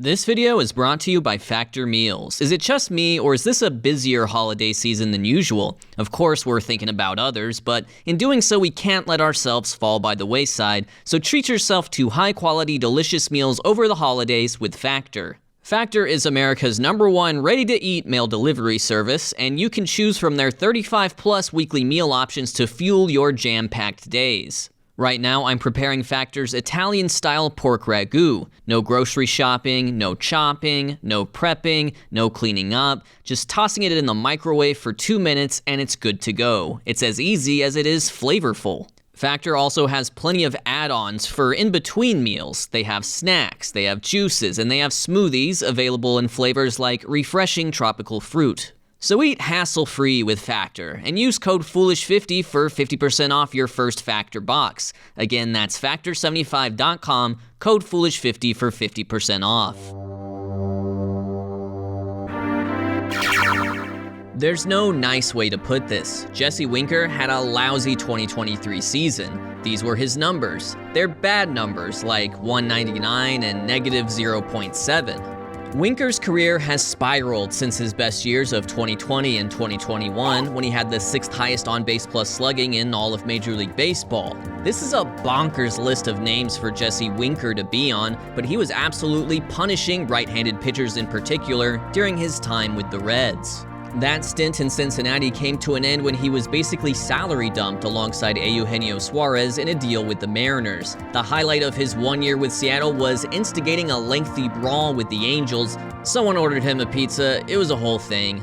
This video is brought to you by Factor Meals. Is it just me, or is this a busier holiday season than usual? Of course, we're thinking about others, but in doing so, we can't let ourselves fall by the wayside, so treat yourself to high-quality, delicious meals over the holidays with Factor. Factor is America's #1 ready-to-eat meal delivery service, and you can choose from their 35-plus weekly meal options to fuel your jam-packed days. Right now, I'm preparing Factor's Italian-style pork ragu. No grocery shopping, no chopping, no prepping, no cleaning up. Just tossing it in the microwave for 2 minutes and it's good to go. It's as easy as it is flavorful. Factor also has plenty of add-ons for in-between meals. They have snacks, they have juices, and they have smoothies available in flavors like refreshing tropical fruit. So eat hassle-free with Factor, and use code FOOLISH50 for 50% off your first Factor box. Again, that's Factor75.com, code FOOLISH50 for 50% off. There's no nice way to put this. Jesse Winker had a lousy 2023 season. These were his numbers. They're bad numbers, like 199 and negative 0.7. Winker's career has spiraled since his best years of 2020 and 2021, when he had the 6th highest on-base plus slugging in all of Major League Baseball. This is a bonkers list of names for Jesse Winker to be on, but he was absolutely punishing right-handed pitchers in particular during his time with the Reds. That stint in Cincinnati came to an end when he was basically salary dumped alongside Eugenio Suarez in a deal with the Mariners. The highlight of his 1 year with Seattle was instigating a lengthy brawl with the Angels. Someone ordered him a pizza. It was a whole thing.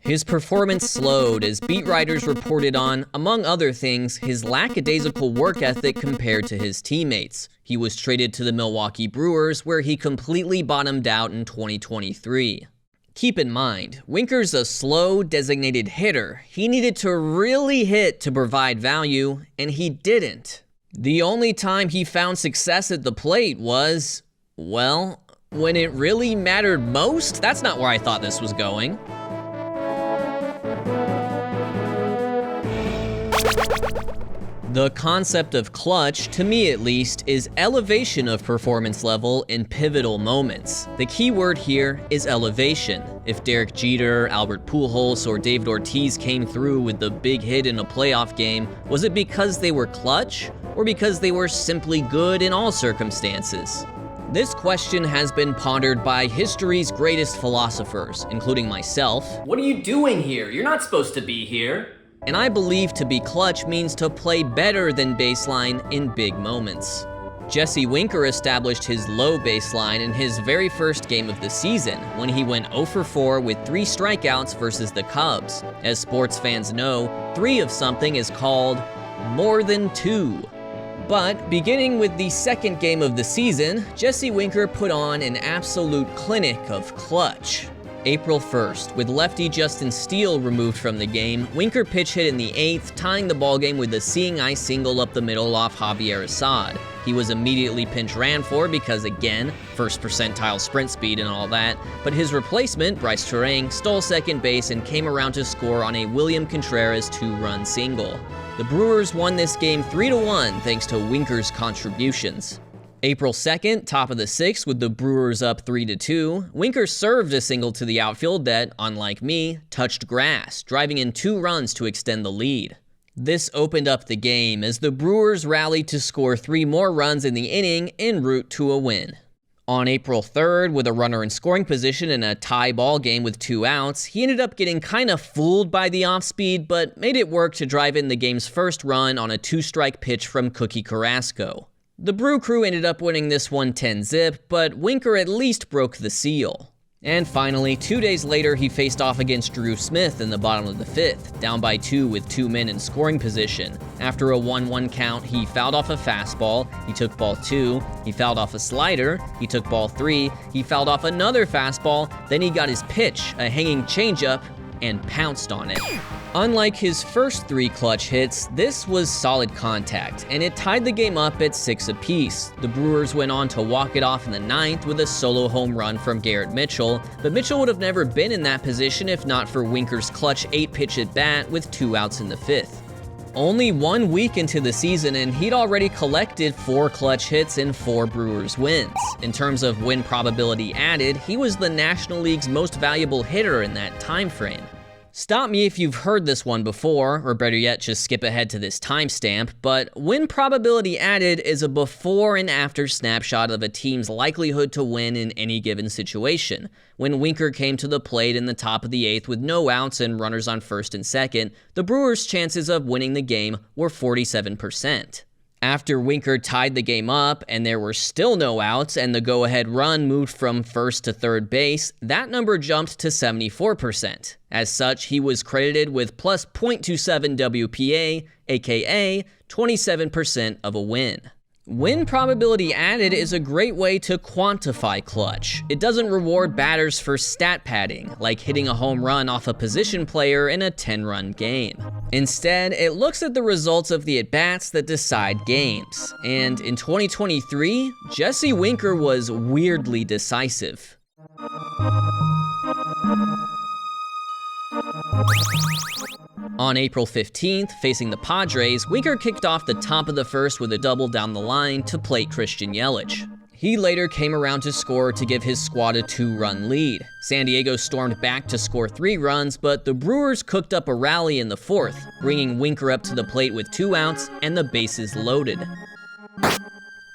His performance slowed as beat writers reported on, among other things, his lackadaisical work ethic compared to his teammates. He was traded to the Milwaukee Brewers, where he completely bottomed out in 2023. Keep in mind, Winker's a slow, designated hitter. He needed to really hit to provide value, and he didn't. The only time he found success at the plate was, well, when it really mattered most? That's not where I thought this was going. The concept of clutch, to me at least, is elevation of performance level in pivotal moments. The key word here is elevation. If Derek Jeter, Albert Pujols, or David Ortiz came through with the big hit in a playoff game, was it because they were clutch, or because they were simply good in all circumstances? This question has been pondered by history's greatest philosophers, including myself. What are you doing here? You're not supposed to be here. And I believe to be clutch means to play better than baseline in big moments. Jesse Winker established his low baseline in his very first game of the season, when he went 0 for 4 with 3 strikeouts versus the Cubs. As sports fans know, 3 of something is called more than 2. But beginning with the second game of the season, Jesse Winker put on an absolute clinic of clutch. April 1st, with lefty Justin Steele removed from the game, Winker pitch hit in the 8th, tying the ballgame with a seeing eye single up the middle off Javier Assad. He was immediately pinch ran for because, again, first percentile sprint speed and all that, but his replacement, Bryce Turang, stole second base and came around to score on a William Contreras 2-run single. The Brewers won this game 3-1 thanks to Winker's contributions. April 2nd, top of the 6th, with the Brewers up 3-2, Winker served a single to the outfield that, unlike me, touched grass, driving in 2 runs to extend the lead. This opened up the game as the Brewers rallied to score 3 more runs in the inning en route to a win. On April 3rd, with a runner in scoring position in a tie ball game with 2 outs, he ended up getting kind of fooled by the off-speed, but made it work to drive in the game's first run on a 2-strike pitch from Cookie Carrasco. The Brew Crew ended up winning this one 10-zip, but Winker at least broke the seal. And finally, 2 days later, he faced off against Drew Smith in the bottom of the 5th, down by 2 with 2 men in scoring position. After a 1-1 count, he fouled off a fastball, he took ball 2, he fouled off a slider, he took ball 3, he fouled off another fastball, then he got his pitch, a hanging changeup, and pounced on it. Unlike his first 3 clutch hits, this was solid contact, and it tied the game up at 6 apiece. The Brewers went on to walk it off in the 9th with a solo home run from Garrett Mitchell, but Mitchell would have never been in that position if not for Winker's clutch 8-pitch at bat with 2 outs in the 5th. Only 1 week into the season and he'd already collected 4 clutch hits and 4 Brewers wins. In terms of win probability added, he was the National League's most valuable hitter in that time frame. Stop me if you've heard this one before, or better yet, just skip ahead to this timestamp, but win probability added is a before and after snapshot of a team's likelihood to win in any given situation. When Winker came to the plate in the top of the 8th with no outs and runners on first and second, the Brewers' chances of winning the game were 47%. After Winker tied the game up and there were still no outs and the go-ahead run moved from first to third base, that number jumped to 74%. As such, he was credited with plus .27 WPA, aka 27% of a win. Win probability added is a great way to quantify clutch. It doesn't reward batters for stat padding, like hitting a home run off a position player in a 10-run game. Instead, it looks at the results of the at-bats that decide games. And in 2023, Jesse Winker was weirdly decisive. On April 15th, facing the Padres, Winker kicked off the top of the first with a double down the line to plate Christian Yelich. He later came around to score to give his squad a 2-run lead. San Diego stormed back to score 3 runs, but the Brewers cooked up a rally in the 4th, bringing Winker up to the plate with 2 outs and the bases loaded.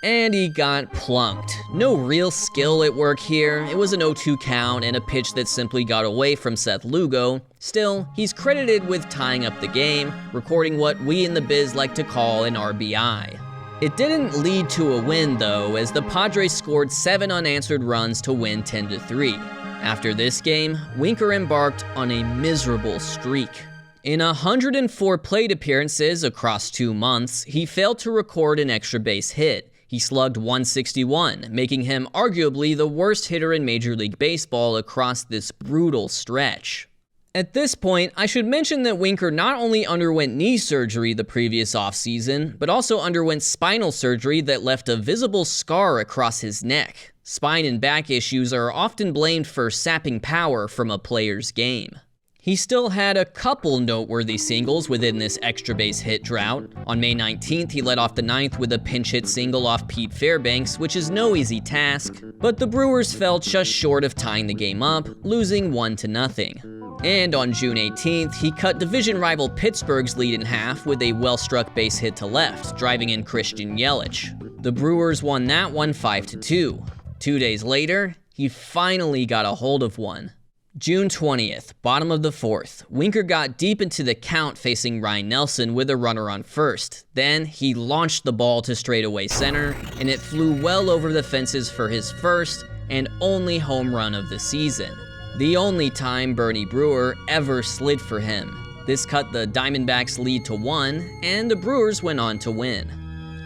And he got plunked. No real skill at work here. It was an 0-2 count and a pitch that simply got away from Seth Lugo. Still, he's credited with tying up the game, recording what we in the biz like to call an RBI. It didn't lead to a win though, as the Padres scored 7 unanswered runs to win 10-3. After this game, Winker embarked on a miserable streak. In 104 plate appearances across 2 months, he failed to record an extra base hit. He slugged .161, making him arguably the worst hitter in Major League Baseball across this brutal stretch. At this point, I should mention that Winker not only underwent knee surgery the previous offseason, but also underwent spinal surgery that left a visible scar across his neck. Spine and back issues are often blamed for sapping power from a player's game. He still had a couple noteworthy singles within this extra base hit drought. On May 19th, he led off the 9th with a pinch hit single off Pete Fairbanks, which is no easy task, but the Brewers fell just short of tying the game up, losing 1-0. And on June 18th, he cut division rival Pittsburgh's lead in half with a well-struck base hit to left, driving in Christian Yelich. The Brewers won that one 5-2. 2 days later, he finally got a hold of one. June 20th, bottom of the 4th, Winker got deep into the count facing Ryan Nelson with a runner on first. Then he launched the ball to straightaway center, and it flew well over the fences for his first and only home run of the season. The only time Bernie Brewer ever slid for him. This cut the Diamondbacks' lead to 1, and the Brewers went on to win.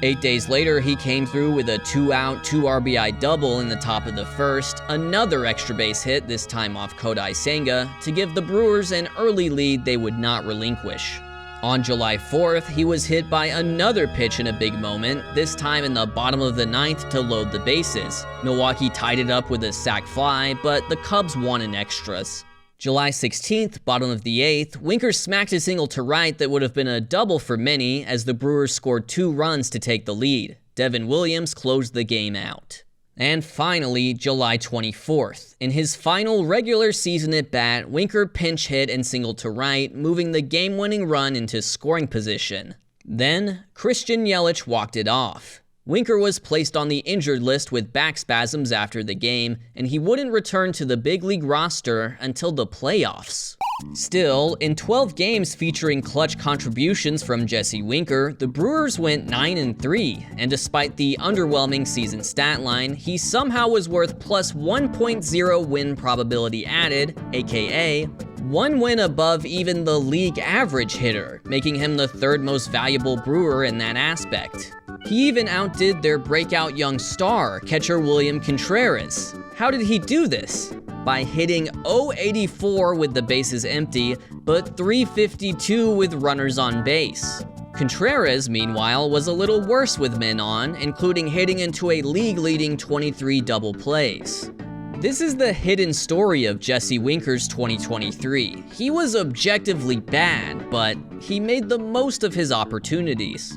8 days later, he came through with a 2-out, 2 RBI double in the top of the first, another extra base hit, this time off Kodai Senga, to give the Brewers an early lead they would not relinquish. On July 4th, he was hit by another pitch in a big moment, this time in the bottom of the 9th to load the bases. Milwaukee tied it up with a sac fly, but the Cubs won in extras. July 16th, bottom of the 8th, Winker smacked a single to right that would have been a double for many as the Brewers scored 2 runs to take the lead. Devin Williams closed the game out. And finally, July 24th. In his final regular season at bat, Winker pinch hit and singled to right, moving the game-winning run into scoring position. Then, Christian Yelich walked it off. Winker was placed on the injured list with back spasms after the game, and he wouldn't return to the big league roster until the playoffs. Still, in 12 games featuring clutch contributions from Jesse Winker, the Brewers went 9-3, and despite the underwhelming season stat line, he somehow was worth plus 1.0 win probability added, aka 1 win above even the league average hitter, making him the 3rd most valuable Brewer in that aspect. He even outdid their breakout young star, catcher William Contreras. How did he do this? By hitting .084 with the bases empty, but .352 with runners on base. Contreras, meanwhile, was a little worse with men on, including hitting into a league-leading 23 double plays. This is the hidden story of Jesse Winker's 2023. He was objectively bad, but he made the most of his opportunities.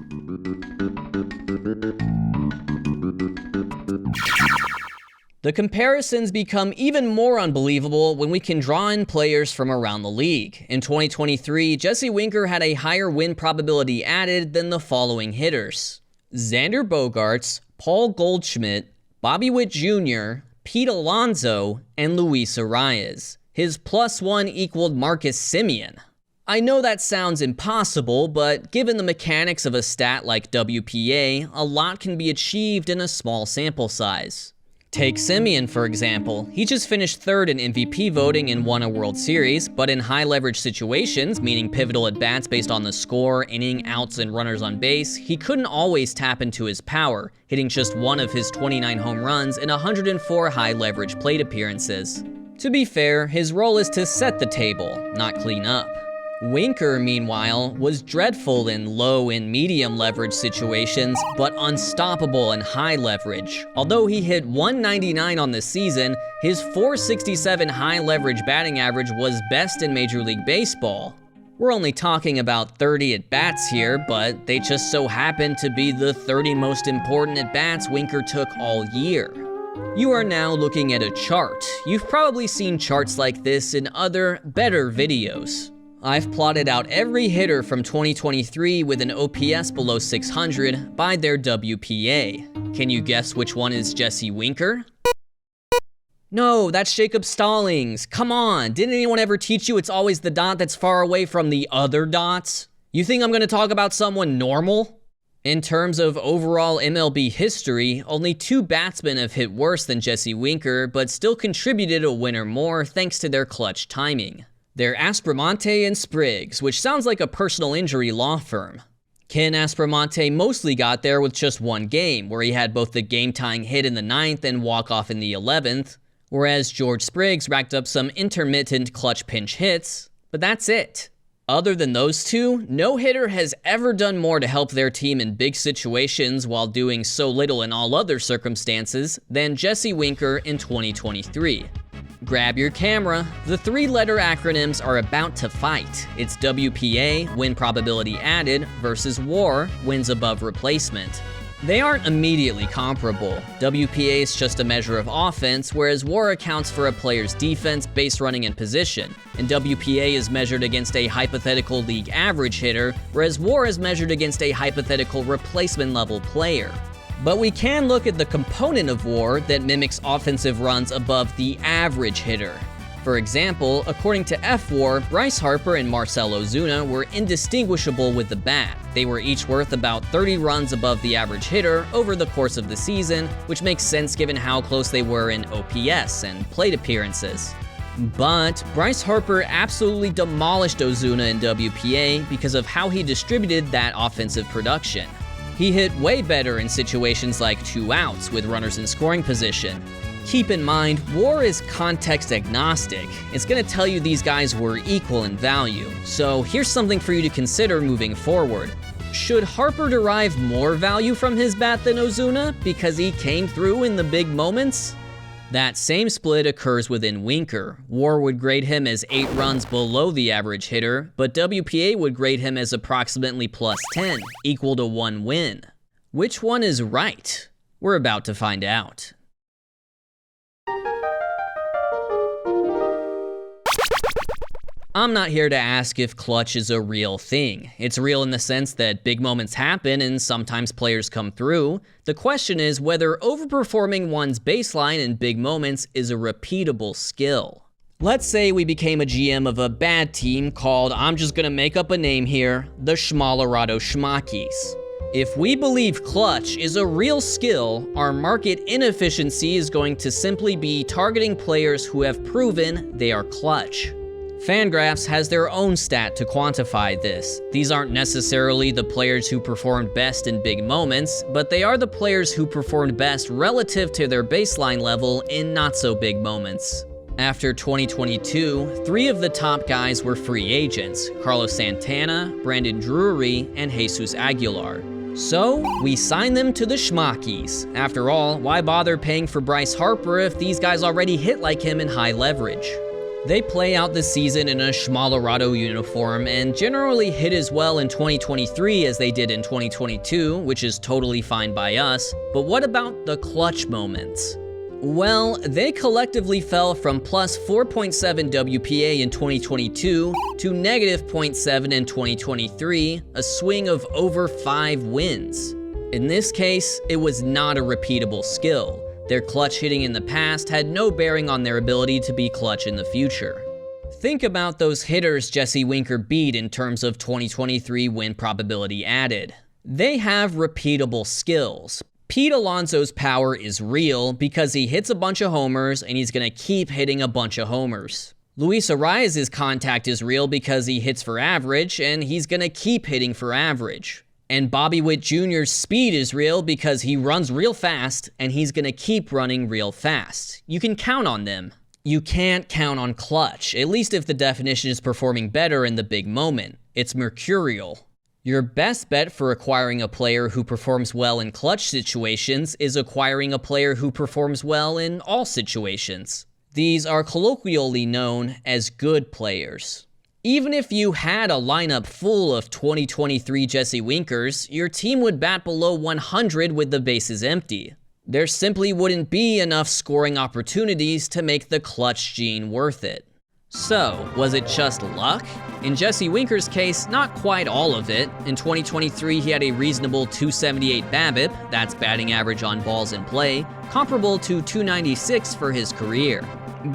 The comparisons become even more unbelievable when we can draw in players from around the league. In 2023, Jesse Winker had a higher win probability added than the following hitters: Xander Bogaerts, Paul Goldschmidt, Bobby Witt Jr., Pete Alonso, and Luis Arias. His +1 equaled Marcus Semien. I know that sounds impossible, but given the mechanics of a stat like WPA, a lot can be achieved in a small sample size. Take Semien, for example. He just finished third in MVP voting and won a World Series, but in high-leverage situations, meaning pivotal at-bats based on the score, inning, outs, and runners on base, he couldn't always tap into his power, hitting just one of his 29 home runs in 104 high-leverage plate appearances. To be fair, his role is to set the table, not clean up. Winker, meanwhile, was dreadful in low and medium leverage situations, but unstoppable in high leverage. Although he hit .199 on the season, his .467 high leverage batting average was best in Major League Baseball. We're only talking about 30 at-bats here, but they just so happen to be the 30 most important at-bats Winker took all year. You are now looking at a chart. You've probably seen charts like this in other, better videos. I've plotted out every hitter from 2023 with an OPS below 600 by their WPA. Can you guess which one is Jesse Winker? No, that's Jacob Stallings. Come on, didn't anyone ever teach you it's always the dot that's far away from the other dots? You think I'm gonna talk about someone normal? In terms of overall MLB history, only 2 batsmen have hit worse than Jesse Winker, but still contributed a win or more thanks to their clutch timing. They're Aspromonte and Spriggs, which sounds like a personal injury law firm. Ken Aspromonte mostly got there with just one game, where he had both the game-tying hit in the 9th and walk-off in the 11th, whereas George Spriggs racked up some intermittent clutch pinch hits, but that's it. Other than those two, no hitter has ever done more to help their team in big situations while doing so little in all other circumstances than Jesse Winker in 2023. Grab your camera. The 3-letter acronyms are about to fight. It's WPA, win probability added, versus WAR, wins above replacement. They aren't immediately comparable. WPA is just a measure of offense, whereas WAR accounts for a player's defense, base running, and position. And WPA is measured against a hypothetical league average hitter, whereas WAR is measured against a hypothetical replacement level player. But we can look at the component of WAR that mimics offensive runs above the average hitter. For example, according to F-WAR, Bryce Harper and Marcell Ozuna were indistinguishable with the bat. They were each worth about 30 runs above the average hitter over the course of the season, which makes sense given how close they were in OPS and plate appearances. But Bryce Harper absolutely demolished Ozuna in WPA because of how he distributed that offensive production. He hit way better in situations like 2 outs with runners in scoring position. Keep in mind, WAR is context agnostic. It's going to tell you these guys were equal in value. So here's something for you to consider moving forward. Should Harper derive more value from his bat than Ozuna because he came through in the big moments? That same split occurs within Winker. WAR would grade him as 8 runs below the average hitter, but WPA would grade him as approximately +10, equal to 1 win. Which one is right? We're about to find out. I'm not here to ask if clutch is a real thing. It's real in the sense that big moments happen and sometimes players come through. The question is whether overperforming one's baseline in big moments is a repeatable skill. Let's say we became a GM of a bad team called, I'm just gonna make up a name here, the Schmallerado Schmackies. If we believe clutch is a real skill, our market inefficiency is going to simply be targeting players who have proven they are clutch. Fangraphs has their own stat to quantify this. These aren't necessarily the players who performed best in big moments, but they are the players who performed best relative to their baseline level in not-so-big moments. After 2022, 3 of the top guys were free agents: Carlos Santana, Brandon Drury, and Jesus Aguilar. So, we signed them to the Schmockies. After all, why bother paying for Bryce Harper if these guys already hit like him in high leverage? They play out the season in a Schmolerado uniform and generally hit as well in 2023 as they did in 2022, which is totally fine by us. But what about the clutch moments? Well, they collectively fell from plus 4.7 WPA in 2022 to negative 0.7 in 2023, a swing of over 5 wins. In this case, it was not a repeatable skill. Their clutch hitting in the past had no bearing on their ability to be clutch in the future. Think about those hitters Jesse Winker beat in terms of 2023 win probability added. They have repeatable skills. Pete Alonso's power is real because he hits a bunch of homers and he's going to keep hitting a bunch of homers. Luis Arraez's contact is real because he hits for average and he's going to keep hitting for average. And Bobby Witt Jr.'s speed is real because he runs real fast and he's going to keep running real fast. You can count on them. You can't count on clutch, at least if the definition is performing better in the big moment. It's mercurial. Your best bet for acquiring a player who performs well in clutch situations is acquiring a player who performs well in all situations. These are colloquially known as good players. Even if you had a lineup full of 2023 Jesse Winkers, your team would bat below 100 with the bases empty. There simply wouldn't be enough scoring opportunities to make the clutch gene worth it. So, was it just luck? In Jesse Winker's case, not quite all of it. In 2023, he had a reasonable 278 BABIP, that's batting average on balls in play, comparable to 296 for his career.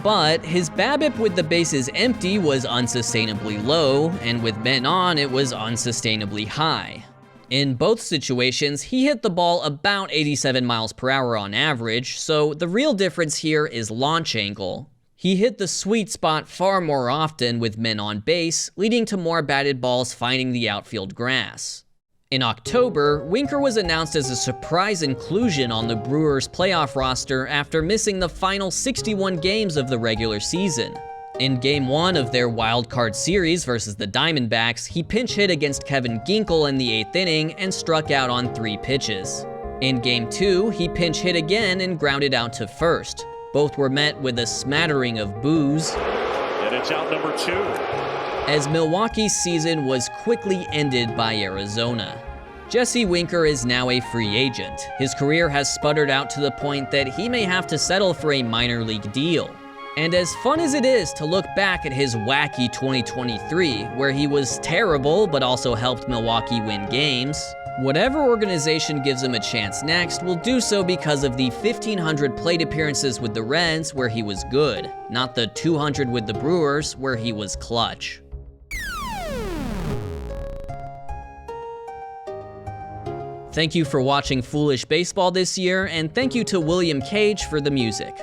But his BABIP with the bases empty was unsustainably low, and with men on, it was unsustainably high. In both situations, he hit the ball about 87 miles per hour on average, so the real difference here is launch angle. He hit the sweet spot far more often with men on base, leading to more batted balls finding the outfield grass. In October, Winker was announced as a surprise inclusion on the Brewers' playoff roster after missing the final 61 games of the regular season. In Game 1 of their wild card series versus the Diamondbacks, he pinch hit against Kevin Ginkel in the 8th inning and struck out on 3 pitches. In Game 2, he pinch hit again and grounded out to first. Both were met with a smattering of boos. And it's out number 2. As Milwaukee's season was quickly ended by Arizona. Jesse Winker is now a free agent. His career has sputtered out to the point that he may have to settle for a minor league deal. And as fun as it is to look back at his wacky 2023, where he was terrible but also helped Milwaukee win games, whatever organization gives him a chance next will do so because of the 1,500 plate appearances with the Reds where he was good, not the 200 with the Brewers where he was clutch. Thank you for watching Foolish Baseball this year, and thank you to William Cage for the music.